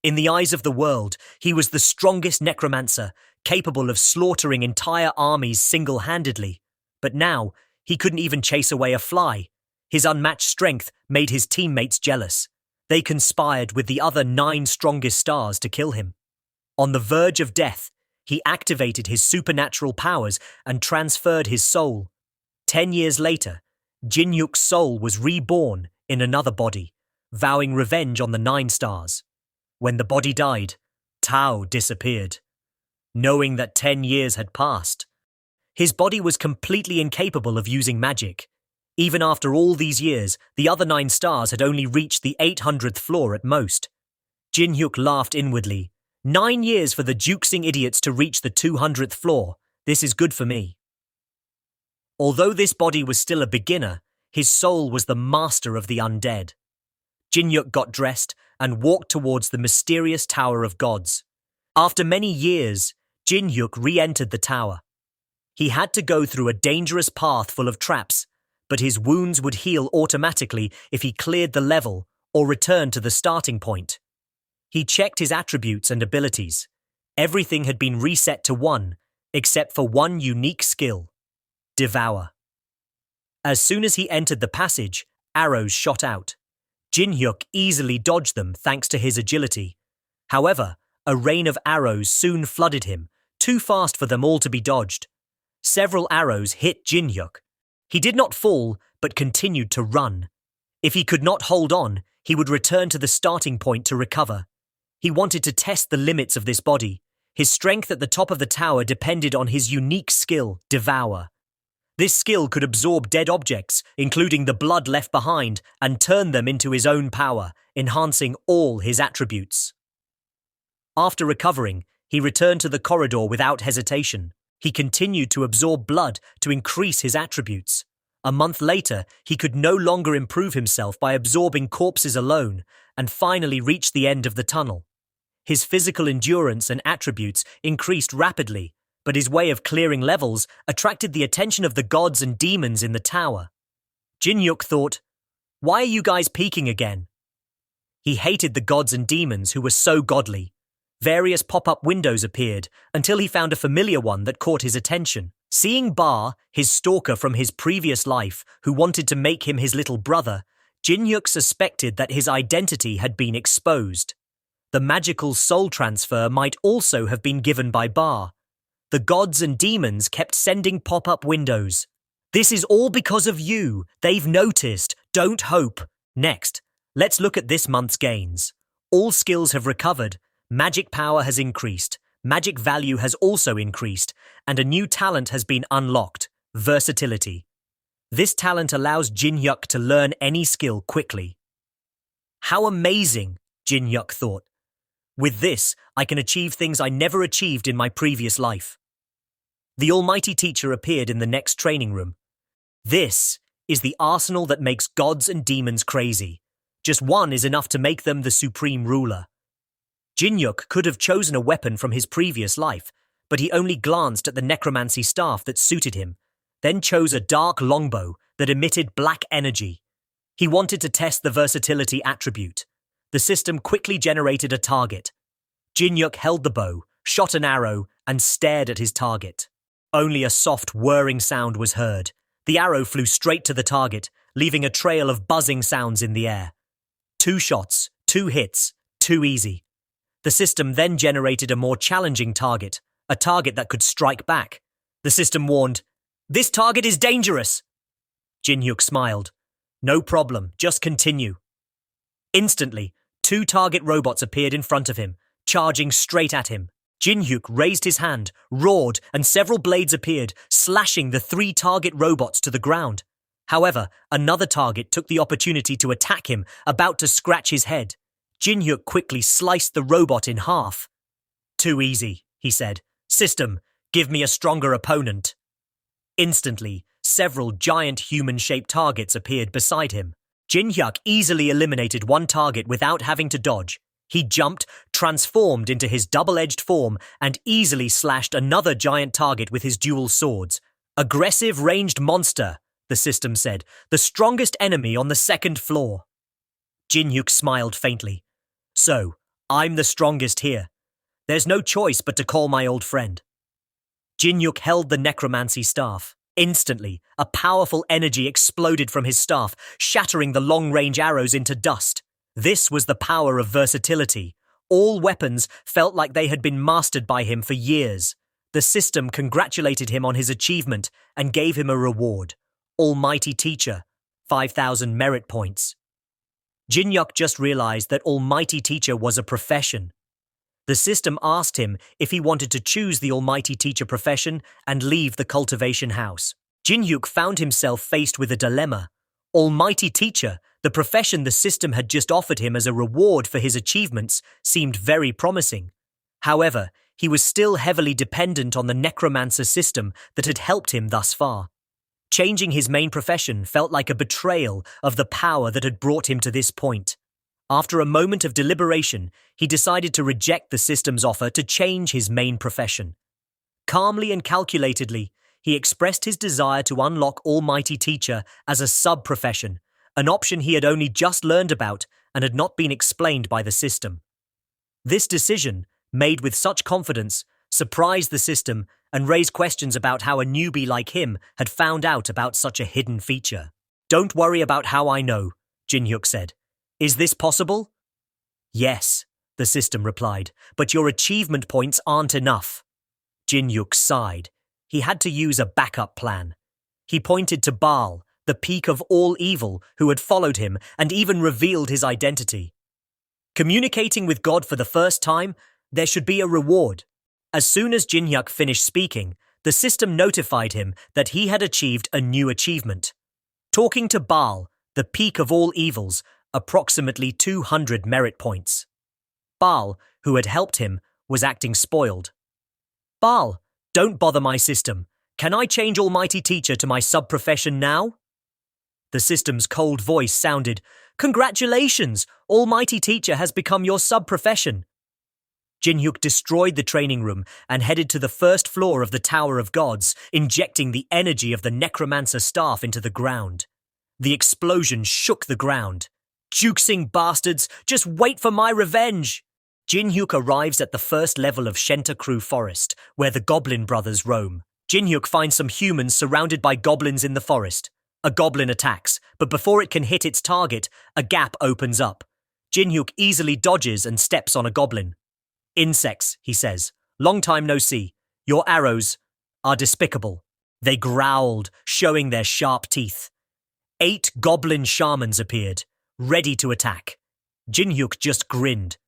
In the eyes of the world, he was the strongest necromancer, capable of slaughtering entire armies single-handedly. But now, he couldn't even chase away a fly. His unmatched strength made his teammates jealous. They conspired with the other 9 strongest stars to kill him. On the verge of death, he activated his supernatural powers and transferred his soul. 10 years later, Jin-Yuk's soul was reborn in another body, vowing revenge on the 9 stars. When the body died, Tao disappeared. Knowing that 10 years had passed, his body was completely incapable of using magic. Even after all these years, the other 9 stars had only reached the 800th floor at most. Jin-Hyuk laughed inwardly. 9 years for the Juxing idiots to reach the 200th floor. This is good for me. Although this body was still a beginner, his soul was the master of the undead. Jin-Hyuk got dressed and walked towards the mysterious Tower of Gods. After many years, Jin-Hyuk re-entered the tower. He had to go through a dangerous path full of traps, but his wounds would heal automatically if he cleared the level or returned to the starting point. He checked his attributes and abilities. Everything had been reset to 1, except for one unique skill: Devour. As soon as he entered the passage, arrows shot out. Jin-Hyuk easily dodged them thanks to his agility. However, a rain of arrows soon flooded him, too fast for them all to be dodged. Several arrows hit Jin-Hyuk. He did not fall, but continued to run. If he could not hold on, he would return to the starting point to recover. He wanted to test the limits of this body. His strength at the top of the tower depended on his unique skill, Devour. This skill could absorb dead objects, including the blood left behind, and turn them into his own power, enhancing all his attributes. After recovering, he returned to the corridor without hesitation. He continued to absorb blood to increase his attributes. A month later, he could no longer improve himself by absorbing corpses alone, and finally reached the end of the tunnel. His physical endurance and attributes increased rapidly, but his way of clearing levels attracted the attention of the gods and demons in the tower. Jin-Hyuk thought, "Why are you guys peeking again?" He hated the gods and demons who were so godly. Various pop-up windows appeared until he found a familiar one that caught his attention. Seeing Bar, his stalker from his previous life, who wanted to make him his little brother, Jin-Hyuk suspected that his identity had been exposed. The magical soul transfer might also have been given by Bar. The gods and demons kept sending pop-up windows. "This is all because of you. They've noticed. Don't hope." Next, let's look at this month's gains. All skills have recovered. Magic power has increased. Magic value has also increased. And a new talent has been unlocked: versatility. This talent allows Jin-Hyuk to learn any skill quickly. How amazing, Jin-Hyuk thought. With this, I can achieve things I never achieved in my previous life. The almighty teacher appeared in the next training room. This is the arsenal that makes gods and demons crazy. Just one is enough to make them the supreme ruler. Jin-Hyuk could have chosen a weapon from his previous life, but he only glanced at the necromancy staff that suited him, then chose a dark longbow that emitted black energy. He wanted to test the versatility attribute. The system quickly generated a target. Jin-Hyuk held the bow, shot an arrow, and stared at his target. Only a soft whirring sound was heard. The arrow flew straight to the target, leaving a trail of buzzing sounds in the air. 2 shots, 2 hits, too easy. The system then generated a more challenging target, a target that could strike back. The system warned, "This target is dangerous." Jin-Hyuk smiled. "No problem, just continue." Instantly, 2 target robots appeared in front of him, charging straight at him. Jin-Hyuk raised his hand, roared, and several blades appeared, slashing the 3 target robots to the ground. However, another target took the opportunity to attack him, about to scratch his head. Jin-Hyuk quickly sliced the robot in half. "Too easy," he said. "System, give me a stronger opponent." Instantly, several giant human-shaped targets appeared beside him. Jin-Hyuk easily eliminated one target without having to dodge. He jumped, transformed into his double-edged form, and easily slashed another giant target with his dual swords. "Aggressive ranged monster," the system said, "the strongest enemy on the 2nd floor." Jin-Hyuk smiled faintly. "So, I'm the strongest here. There's no choice but to call my old friend. Jin-Yuk held the necromancy staff. Instantly, a powerful energy exploded from his staff, shattering the long-range arrows into dust. This was the power of versatility. All weapons felt like they had been mastered by him for years. The system congratulated him on his achievement and gave him a reward. Almighty Teacher, 5,000 merit points. Jin-Yuk just realized that Almighty Teacher was a profession. The system asked him if he wanted to choose the Almighty Teacher profession and leave the cultivation house. Jin-Yuk found himself faced with a dilemma. Almighty Teacher, the profession the system had just offered him as a reward for his achievements, seemed very promising. However, he was still heavily dependent on the necromancer system that had helped him thus far. Changing his main profession felt like a betrayal of the power that had brought him to this point. After a moment of deliberation, he decided to reject the system's offer to change his main profession. Calmly and calculatedly, he expressed his desire to unlock Almighty Teacher as a sub-profession, an option he had only just learned about and had not been explained by the system. This decision, made with such confidence, surprised the system and raised questions about how a newbie like him had found out about such a hidden feature. "Don't worry about how I know," Jin-Hyuk said. "Is this possible?" "Yes," the system replied, "but your achievement points aren't enough." Jin-Hyuk sighed. He had to use a backup plan. He pointed to Baal, the peak of all evil, who had followed him and even revealed his identity. Communicating with God for the first time, there should be a reward. As soon as Jin-Hyuk finished speaking, the system notified him that he had achieved a new achievement. Talking to Baal, the peak of all evils, approximately 200 merit points. Baal, who had helped him, was acting spoiled. "Baal, don't bother my system. Can I change Almighty Teacher to my sub-profession now?" The system's cold voice sounded, "Congratulations! Almighty Teacher has become your sub-profession." Jin-Hyuk destroyed the training room and headed to the first floor of the Tower of Gods, injecting the energy of the necromancer staff into the ground. The explosion shook the ground. "Juxing bastards, just wait for my revenge!" Jin-Hyuk arrives at the first level of Shentakru Forest, where the Goblin brothers roam. Jin-Hyuk finds some humans surrounded by goblins in the forest. A goblin attacks, but before it can hit its target, a gap opens up. Jin-Hyuk easily dodges and steps on a goblin. "Insects," he says. "Long time no see. Your arrows are despicable." They growled, showing their sharp teeth. 8 goblin shamans appeared, ready to attack. Jin-Hyuk just grinned.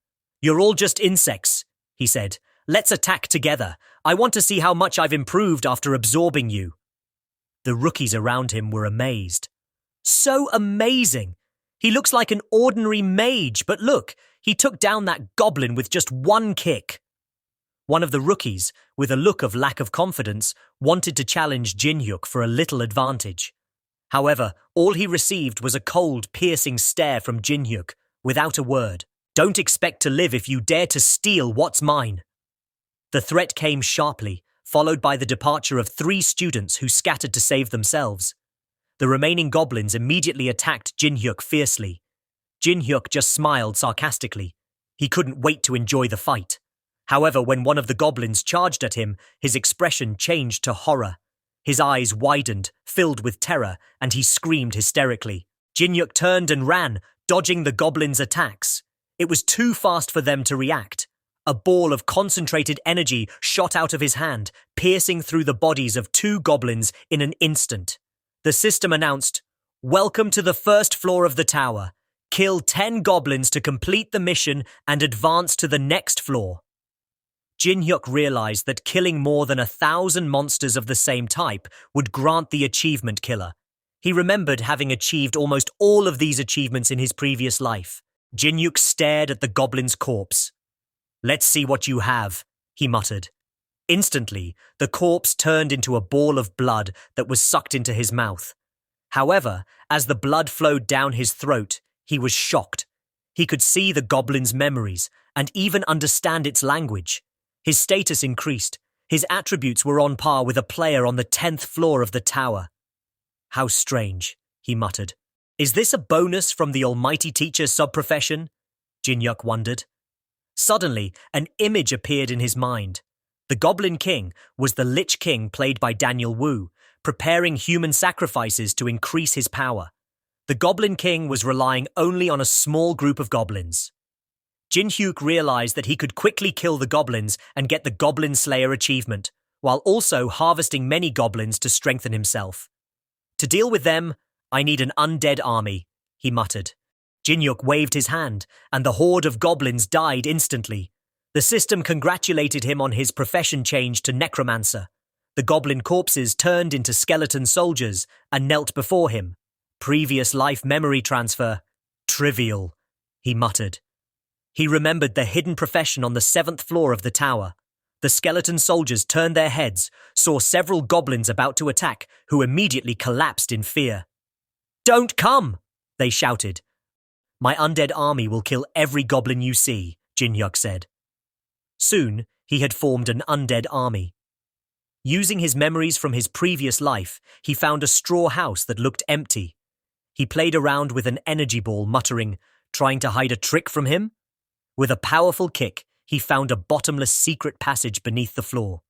"You're all just insects," he said. "Let's attack together. I want to see how much I've improved after absorbing you." The rookies around him were amazed. "So amazing! He looks like an ordinary mage, but look, he took down that goblin with just one kick." One of the rookies, with a look of lack of confidence, wanted to challenge Jin-Hyuk for a little advantage. However, all he received was a cold, piercing stare from Jin-Hyuk, without a word. "Don't expect to live if you dare to steal what's mine." The threat came sharply, followed by the departure of 3 students who scattered to save themselves. The remaining goblins immediately attacked Jin-Hyuk fiercely. Jin-Hyuk just smiled sarcastically. He couldn't wait to enjoy the fight. However, when one of the goblins charged at him, his expression changed to horror. His eyes widened, filled with terror, and he screamed hysterically. Jin-Hyuk turned and ran, dodging the goblin's attacks. It was too fast for them to react. A ball of concentrated energy shot out of his hand, piercing through the bodies of 2 goblins in an instant. The system announced, "Welcome to the first floor of the tower. Kill 10 goblins to complete the mission and advance to the next floor." Jin-Hyuk realized that killing more than 1,000 monsters of the same type would grant the achievement killer. He remembered having achieved almost all of these achievements in his previous life. Jin-Hyuk stared at the goblin's corpse. "Let's see what you have," he muttered. Instantly, the corpse turned into a ball of blood that was sucked into his mouth. However, as the blood flowed down his throat, he was shocked. He could see the goblin's memories and even understand its language. His status increased. His attributes were on par with a player on the 10th floor of the tower. "How strange," he muttered. "Is this a bonus from the Almighty Teacher sub-profession?" Jin-Hyuk wondered. Suddenly, an image appeared in his mind. The Goblin King was the Lich King played by Daniel Wu, preparing human sacrifices to increase his power. The Goblin King was relying only on a small group of goblins. Jin Hyuk realized that he could quickly kill the goblins and get the Goblin Slayer achievement, while also harvesting many goblins to strengthen himself. To deal with them, I need an undead army, he muttered. Jin Hyuk waved his hand, and the horde of goblins died instantly. The system congratulated him on his profession change to necromancer. The goblin corpses turned into skeleton soldiers and knelt before him. Previous life memory transfer. Trivial, he muttered. He remembered the hidden profession on the 7th floor of the tower. The skeleton soldiers turned their heads, saw several goblins about to attack, who immediately collapsed in fear. "Don't come!" they shouted. "My undead army will kill every goblin you see," Jin Hyuk said. Soon, he had formed an undead army. Using his memories from his previous life, he found a straw house that looked empty. He played around with an energy ball, muttering, "Trying to hide a trick from him?" With a powerful kick, he found a bottomless secret passage beneath the floor.